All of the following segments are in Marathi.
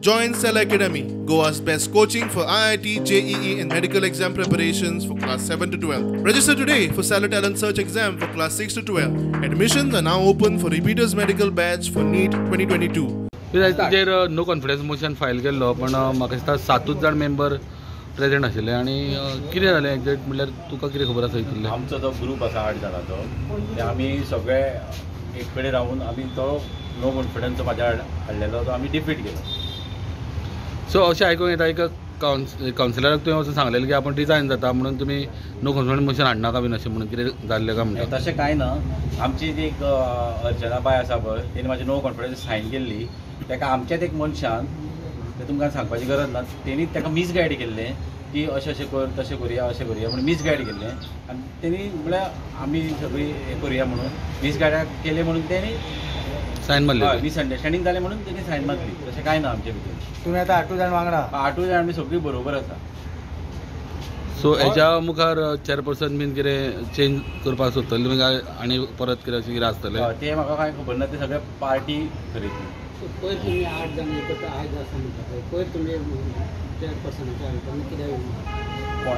Join Cell Academy, Goa's best coaching for IIT, JEE and medical exam preparations for class 7 to 12. Register today for Salad Talent Search exam for class 6 to 12. Admissions are now open for repeaters medical batch for NEET 2022. ताजेर नो कॉन्फिडन्स मोशन फायल केल्लो पण म्हाका दिसता 7च जाण मेंबर प्रेजेंट आशिल्ले आनी कितें जालें एक्झॅक्ट म्हणल्यार तुका कितें खबर आसा इतलें? आमचो जो ग्रूप आसा 8 जाणांचो ते आमी सगळे एक कडेन रावून आमी तो नो कॉन्फिडन्स म्हाज्या हाडलेलो तो आमी डिफीट केलो. सो अशें आयकूंक येता एक कावन्सिलराक तुवें वचून सांगलेलें की आपूण डिजायन जाता म्हणून तुमी नो कॉन्फिडन्स मोशन हाडनाका बीन अशें म्हणून कितें जाल्लें काय म्हणटा? तशें कांय ना. आमची जी एक अर्चना बाय आसा पळय तेणी म्हाजी नो कॉन्फिडन्स सायन केल्ली. ताका आमच्याच एक मनशान तें तुमकां सांगपाची गरज ना तेणी ताका मिसगायड केल्लें की अशें अशें कर तशें करुया म्हणून मिसगायड केल्लें आनी तेणी म्हळ्यार आमी सगळीं हें करुया म्हणून मिसगायड केलें म्हणून तेणी सायन मारली. मिसअंडरस्टँडींग जालें म्हणून तेणी सायन मारली. तशें कांय ना आमचे भितर. तुमी आतां 8 जाण वांगडा 8 जाण आमी सगळीं बरोबर आसा. सो हेच्या मुखार चेअरपर्सन बीन कितें चेंज करपाक सोदतले तुमी काय आनी परत कितें अशें कितें आसतलें? तें म्हाका कांय खबर ना. ते सगळे पार्टी करीत. पयर तुमी 8 जाण एकत्र आयज आसा म्हणटा पयर तुमी चेअरपर्सनाच्या हाडटाना कित्याक कोण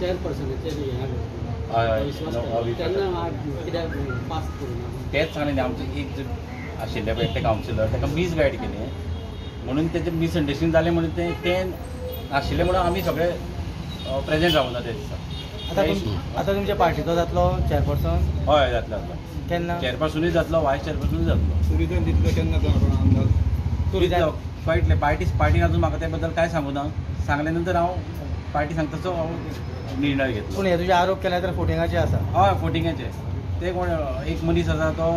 चेअरपर्सनाचेर तेन्ना कित्याक पास करूना तेच सांगलें आमचो एक आशिल्ले पळय ते कावन्सिलर ताका मिसगायड केलें म्हणून तेजें मिसअंडरस्टँडींग जालें म्हणून तें आशिल्लें म्हणून आमी सगळे प्रेजेंट रावना ते दिसा. आतां तुमच्या पार्टीचो जातलो चेअरपर्सन? हय जातलो केन्ना? चेअरपर्सनूय जातलो वायस चेअरपर्सनूय जातलो. सुरितान तितलो केन्ना अंदाज? पार्टीन अजून म्हाका त्या बद्दल कांय सांगूं ना. सांगले नंतर हांव पार्टी सांगता तसो हांव निर्णय घेतलो. पूण हे तुजे आरोप केला तर फोटिंगाचे आसा? हय फोटिंगाचे. ते कोण एक मनीस आसा तो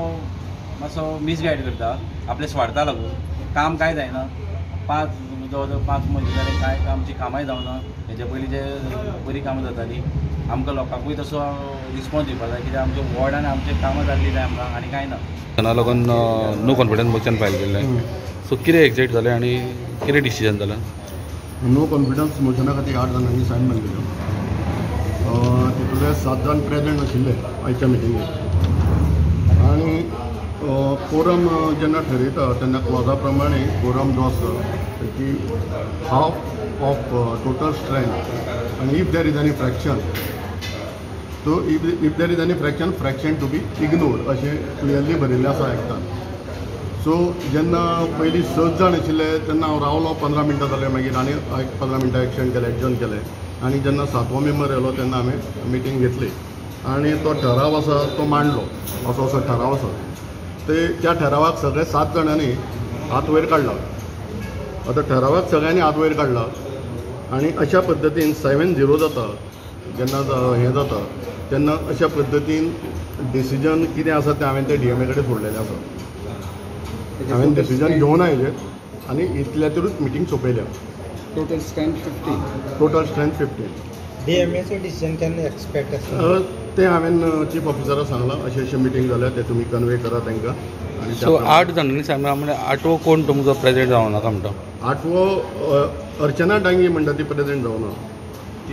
मातसो मिसगायड करता आपल्या स्वार्था लागून. काम कांय जायना. जवळ जवळ 5 म्हयने जाले कांय आमची कामांय जावना. हेजे पयलीं जे बरी कामां जातालीं आमकां लोकांकूय तसो रिस्पॉन्स दिवपाक जाय कित्याक आमच्या वॉर्डान आमची कामां जाल्ली जाय आमकां आनी कांय ना. तेन्ना लागून नो कॉन्फिडन्स मोशन फायल केल्लें. सो कितें एक्झॅक्ट जालें आनी कितें डिसिजन जालें? नो कॉन्फिडन्स मोशना खातीर 8 जाणांनी सायन मारलेल्यो. तितूंतले 7 जाण प्रेजेंट आशिल्ले आयच्या मिटिंगेक आनी कोरम जेन्ना ठरयता तेन्ना क्लॉजा प्रमाणे कोरम जो आसा की हाफ ऑफ टोटल स्ट्रेंथ आनी if there is any fraction so if there is any fraction to be ignored अशें क्लियरली बरयल्लें आसा एक्टान. सो जेन्ना पयलीं 7 जाण आशिल्ले तेन्ना हांव रावलो 15 मिनटां जाले मागीर आनी 15 मिनटां एक्शन केलें एडजॉर्न केलें आनी जेन्ना 7वो मेंबर येयलो तेन्ना हांवें मिटींग घेतली आनी तो ठराव आसा तो मांडलो. असो ठराव आसा ते त्या ठरावाक सगळे 7 जाणांनी हात वयर काडला. आतां ठरावाक सगळ्यांनी हात वयर काडला आनी अशा पद्दतीन 7-0 जाता जेन्ना हें जाता तेन्ना अशा पद्दतीन डिसिजन कितें आसा तें हांवें ते DMA कडेन सोडलेलें आसा. हांवें डिसिजन घेवना हेजेर आनी इतल्यातूच मिटींग सोंपयल्या. Total strength 15. DMAचो डिसिजन केन्ना एक्सपेक्ट आसा? ते हांवें चीफ ऑफिसराक सांगलां अशें मीटिंग जाल्या ते तुमी कन्वे करा तांकां. सो 8 जाणांनी सांगला म्हणजे 8वो कोण तुमचो प्रेजेंट जावनाका म्हणटा? 8वो अर्चना डांगे म्हणटा ती प्रेजेंट जावना.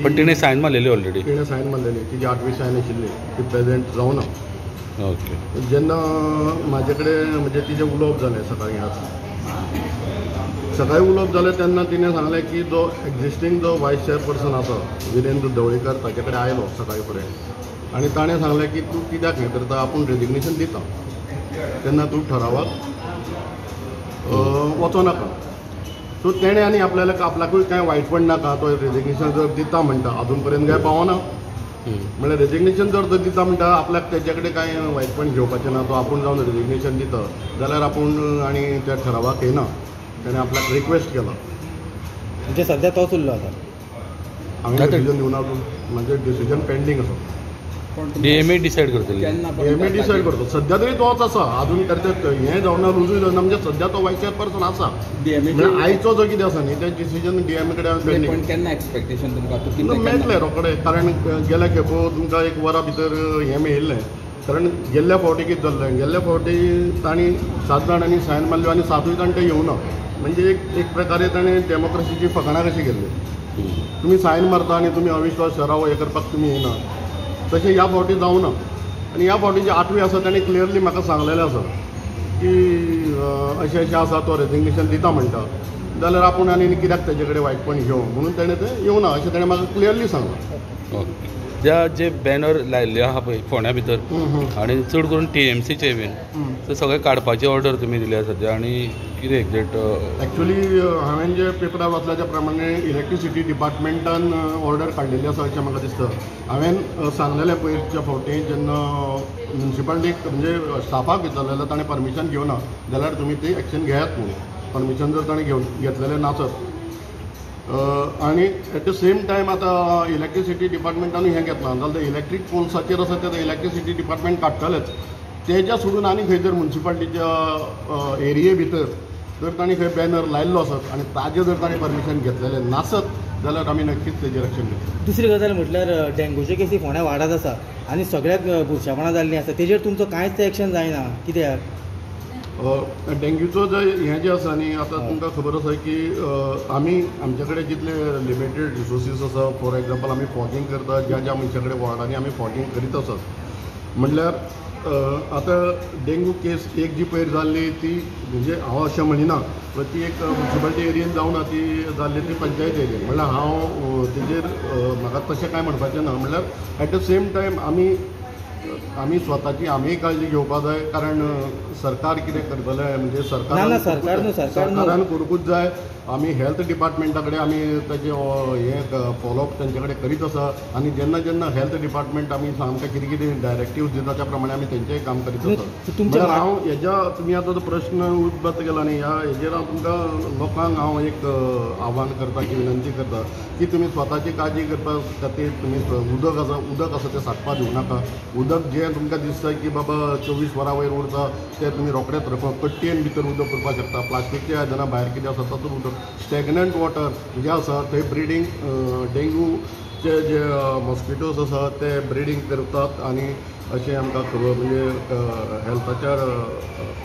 पण तिणें सायन मारलेली ऑलरेडी. तिणें सायन मारलेली तिची 8वी सायन आशिल्ली ती प्रेजेंट जावना. ओके. जेन्ना म्हाजे कडेन म्हणजे तिजें उलोवप जालें सकाळीं आज सकाळीं उलोवप जालें तेन्ना तिणें सांगलें की जो एक्झिस्टींग जो वायस चेअरपर्सन आसा विरेंद्र धवळीकर ताचे कडेन आयलो सकाळी फुडें आनी ताणें सांगलें की तूं कित्याक हें करता आपूण रेजिग्नेशन दिता तेन्ना तूं ठरावाक वचो नाका. सो तेणें आनी आपल्याकूय कांय वायटपण नाका तो रेजिग्नेशन जर दिता म्हणटा अजून पर्यंत कांय पावना. म्हळ्यार रेजिग्नेशन जर दिता म्हणटा आपल्याक तेजे कडेन कांय वायटपण घेवपाचें ना. तो आपूण जावन रेजिग्नेशन दिता जाल्यार आपूण आनी त्या ठरावाक येना. तेणें आपल्याक रिक्वेस्ट केला. म्हणजे सध्या तोच उरलो आसा? हांवें डिसिजन दिवना अजून. म्हजें डिसिजन पेंडींग आसा. DMA डिसायड करतली. DMA डिसायड करता. सध्या तरी तोच आसा. अजून हें जावना रुजूय जावना म्हणजे सध्या तो वायस चेअरपर्सन आसा. आयचो जो कितें आसा न्ही तें डिसिजन DMA कडेन पेंडींग. केन्ना एक्सपेक्टेशन तुमकां? मेळटलें रोखडें. कारण गेल्या खेपो तुमकां एक वरा भितर हें मेळिल्लें. कारण गेल्ल्या फावटी कितें जाल्लें गेल्ल्या फावटी तांणी 7 जाणांनी सायन मारल्यो आनी 7य जाण ते येवना. म्हणजे एक प्रकारे ताणें डेमोक्रेसीची फकाणां कशी केल्ली. तुमी सायन मारता आनी तुमी अविश्वास ठराव हें करपाक तुमी येना. तशें ह्या फावटी जावना. आनी ह्या फावटी जी 8वी आसा ताणें क्लियरली म्हाका सांगलेलें आसा की अशें आसा तो रेजिग्नेशन दिता म्हणटा. जाल्यार आपूण आनी कित्याक तेजे कडेन वायटपण घेवं म्हणून ताणें तें येवना अशें ताणें म्हाका क्लियरली सांगलां. ओके. जे बॅनर लायल्ले आहा पळय फोंड्या भितर आनी चड करून TMCचे बीन ते सगळे काडपाची ऑर्डर तुमी दिल्या सद्या आनी कितें एक्झॅक्ट? एक्चुअली हांवें जे पेपरार वाचल्या त्या प्रमाणे इलेक्ट्रिसिटी डिपार्टमेंटान ऑर्डर काडिल्ली आसा अशें म्हाका दिसता. हांवें सांगलेलें पयरच्या फावटी जेन्ना म्युन्सिपालिटीक म्हणजे स्टाफाक विचारलें जाल्यार ताणें परमिशन घेवना जाल्यार तुमी ती एक्शन घेयात म्हणून. परमिशन जर ताणें घेतलेलें नासत आनी एट द सेम टायम आतां इलेक्ट्रिसिटी डिपार्टमेंटानूय हें घेतलां जाल्यार इलेक्ट्रीक पोल्साचेर आसा ते इलेक्ट्रिसिटी डिपार्टमेंट काडटलेच. तेच्या सोडून आनी खंय जर म्युन्सिपालिटीच्या एरिये भितर जर तांणी खंय बॅनर लायल्लो आसत आनी ताजें जर ताणें परमिशन घेतलेलें नासत जाल्यार आमी नक्कीच तेजेर एक्शन घेतली. दुसरी गजाल म्हटल्यार डेंग्यूचे केसी फोंड्या वाडत आसा आनी सगळ्याक बुरशेपणां जाल्लीं आसा तेजेर तुमचो कांयच एक्शन जायना कित्याक? डेंग्यूचो हें जें आसा न्ही आतां तुमकां खबर आसा की आमी आमचे कडेन जितले लिमिटेड रिसोर्सीस आसा फॉर एग्जाम्पल आमी फॉगिंग करता ज्या ज्या मनशा कडेन वॉर्डांनी आमी फॉगिंग करीत आसात म्हणल्यार आतां डेंग्यू केस एक जी पयर जाल्ली ती म्हणजे हांव अशें म्हणिना पण ती एक म्युन्सिपालिटी एरियेन जावना ती जाल्ली ती पंचायत एरियेन म्हणल्यार हांव तेजेर म्हाका तशें कांय म्हणपाचें ना. म्हणल्यार एट द सेम टायम आमी स्वताची आमी काळजी घेवपाक जाय कारण सरकार कितें करतलें म्हणजे सरकारान करूंकूच जाय. आमी हेल्थ डिपार्टमेंटा कडेन आमी तेजें हें फॉलोअप तेंचे कडेन करीत आसा आनी जेन्ना जेन्ना हेल्थ डिपार्टमेंट आमी आमकां कितें कितें डायरेक्टिव्स दिता त्या प्रमाणे आमी तेंचेंय काम करीत आसा. म्हणल्यार हांव हेज्या तुमी आतां जो प्रश्न उद्भत केला न्ही ह्या हेजेर हांव तुमकां लोकांक हांव एक आव्हान करता की विनंती करता की तुमी स्वताची काळजी करपा खातीर तुमी उदक आसा तें सांठपाक दिवं नाका. उदक जें तुमकां दिसता की बाबा 24 वरां वयर उरता तें तुमी रोखडेंच कट्टयेन भितर उदक करपाक शकता. प्लास्टीकच्या आयदनां भायर कितें आसा तातूंत उदक स्टॅग्नंट वॉटर जें आसा थंय ब्रिडींग डेंग्यूचे जे मॉस्किटोज आसा ते ब्रिडींग करतात आनी अशें आमकां खबर म्हणजे हेल्थाच्या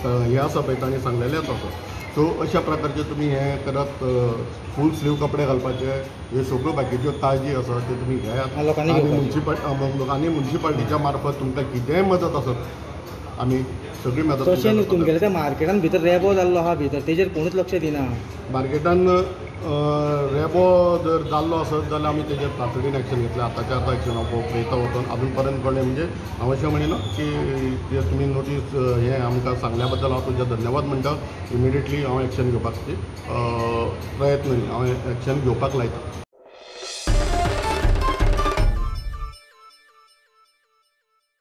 हें आसा पळय तांणी सांगलेलेंच आसा. सो अशा प्रकारचे तुमी हें करत फूल स्लीव कपडे घालपाचे ह्यो सगळ्यो बाकीच्यो काळजी आसा त्यो तुमी घेयात आनी म्युन्सिपालिटीच्या मार्फत तुमकां कितेंय मदत आसत आमी सगळी मदत. तशें तुमगेल्या त्या मार्केटान भितर रेबो जाल्लो आहा भितर तेजेर कोणूच लक्ष दिना. मार्केटान रेबो जर जाल्लो आसत जाल्यार आमी तेजेर तातडीन एक्शन घेतलें. आतांच्या आतां एक्शन हांव पळयता वचून अजून पर्यंत कोणें म्हणजे हांव अशें म्हणिना की जे तुमी नोटीस हें आमकां सांगल्या बद्दल हांव तुमचे धन्यवाद म्हणटा. इमिडिएटली हांव एक्शन घेवपाक प्रयत्न हांव एक्शन घेवपाक लायता.